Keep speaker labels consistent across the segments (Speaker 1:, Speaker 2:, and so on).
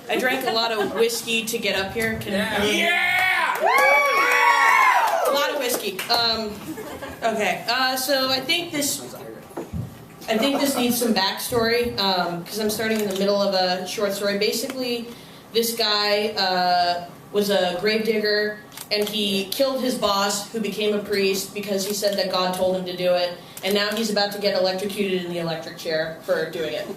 Speaker 1: I drank a lot of whiskey to get up here.
Speaker 2: Yeah!
Speaker 1: A lot of whiskey. Okay. So I think this needs some backstory because I'm starting in the middle of a short story. Basically, this guy was a gravedigger, and he killed his boss, who became a priest, because he said that God told him to do it. And now he's about to get electrocuted in the electric chair for doing it.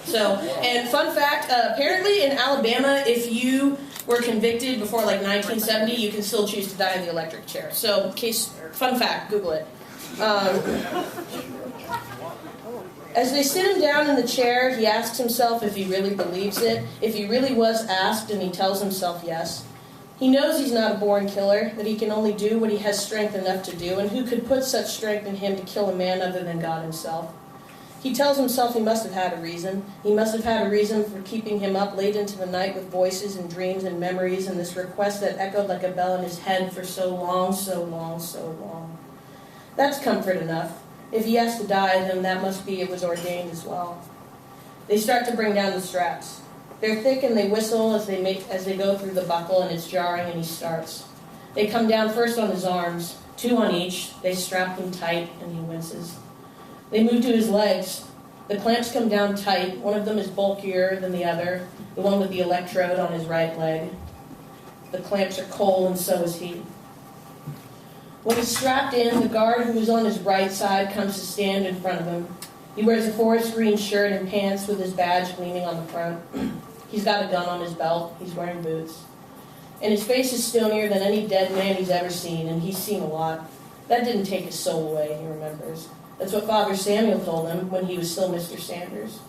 Speaker 1: So, and fun fact, apparently in Alabama, if you were convicted before like 1970, you can still choose to die in the electric chair. So, fun fact, Google it. As they sit him down in the chair, he asks himself if he really believes it, if he really was asked, and he tells himself yes. He knows he's not a born killer, that he can only do what he has strength enough to do, and who could put such strength in him to kill a man other than God himself? He tells himself he must have had a reason. He must have had a reason for keeping him up late into the night with voices and dreams and memories and this request that echoed like a bell in his head for so long, so long, so long. That's comfort enough. If he has to die, then that must be it was ordained as well. They start to bring down the straps. They're thick and they whistle as they go through the buckle, and it's jarring, and he starts. They come down first on his arms, 2 on each. They strap them tight, and he winces. They move to his legs. The clamps come down tight. One of them is bulkier than the other, the one with the electrode on his right leg. The clamps are cold, and so is he. When he's strapped in, the guard who is on his right side comes to stand in front of him. He wears a forest green shirt and pants with his badge gleaming on the front. He's got a gun on his belt. He's wearing boots. And his face is stonier than any dead man he's ever seen, and he's seen a lot. That didn't take his soul away, he remembers. That's what Father Samuel told him when he was still Mr. Sanders.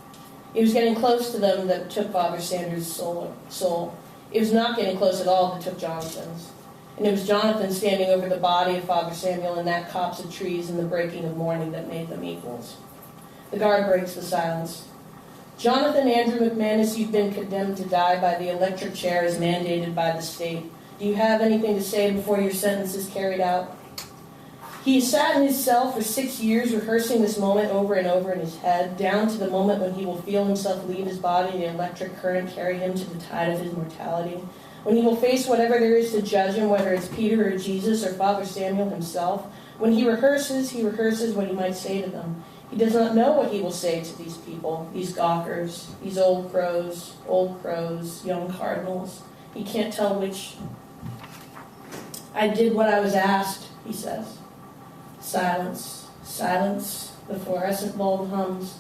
Speaker 1: It was getting close to them that took Father Sanders' soul. It was not getting close at all that took Jonathan's. And it was Jonathan standing over the body of Father Samuel in that copse of trees in the breaking of morning that made them equals. The guard breaks the silence. Jonathan Andrew McManus, you've been condemned to die by the electric chair as mandated by the state. Do you have anything to say before your sentence is carried out? He has sat in his cell for 6 years, rehearsing this moment over and over in his head, down to the moment when he will feel himself leave his body and the electric current carry him to the tide of his mortality. When he will face whatever there is to judge him, whether it's Peter or Jesus or Father Samuel himself. When he rehearses what he might say to them. He does not know what he will say to these people, these gawkers, these old crows, young cardinals. He can't tell which. I did what I was asked, he says. Silence, silence, the fluorescent bulb hums.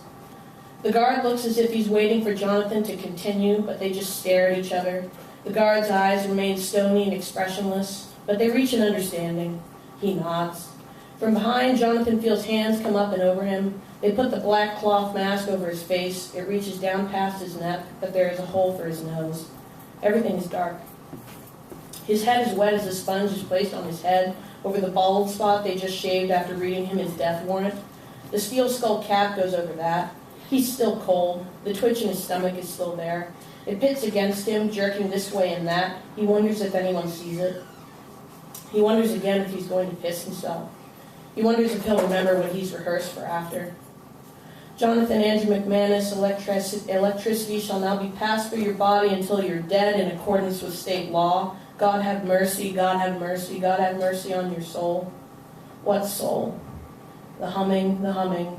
Speaker 1: The guard looks as if he's waiting for Jonathan to continue, but they just stare at each other. The guard's eyes remain stony and expressionless, but they reach an understanding. He nods. From behind, Jonathan feels hands come up and over him. They put the black cloth mask over his face. It reaches down past his neck, but there is a hole for his nose. Everything is dark. His head is wet as a sponge is placed on his head over the bald spot they just shaved after reading him his death warrant. The steel skull cap goes over that. He's still cold. The twitch in his stomach is still there. It pits against him, jerking this way and that. He wonders if anyone sees it. He wonders again if he's going to piss himself. He wonders if he'll remember what he's rehearsed for after. Jonathan Andrew McManus, electricity shall now be passed through your body until you're dead in accordance with state law. God have mercy, God have mercy, God have mercy on your soul. What soul? The humming,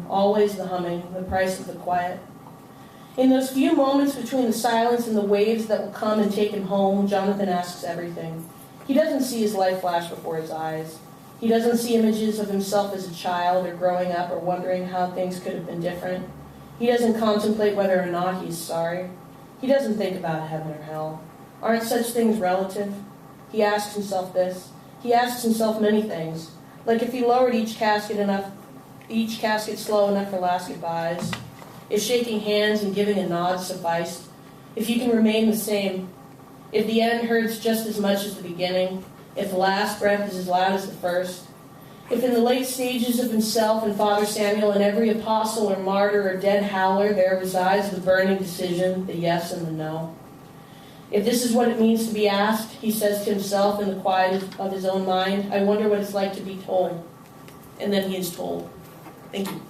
Speaker 1: always the humming, the price of the quiet. In those few moments between the silence and the waves that will come and take him home, Jonathan asks everything. He doesn't see his life flash before his eyes. He doesn't see images of himself as a child or growing up or wondering how things could have been different. He doesn't contemplate whether or not he's sorry. He doesn't think about heaven or hell. Aren't such things relative? He asks himself this. He asks himself many things. Like if he lowered each casket slow enough for last goodbyes. If shaking hands and giving a nod sufficed. If you can remain the same. If the end hurts just as much as the beginning. If the last breath is as loud as the first. If in the late stages of himself and Father Samuel and every apostle or martyr or dead howler there resides the burning decision, the yes and the no. If this is what it means to be asked, he says to himself in the quiet of his own mind, I wonder what it's like to be told. And then he is told. Thank you.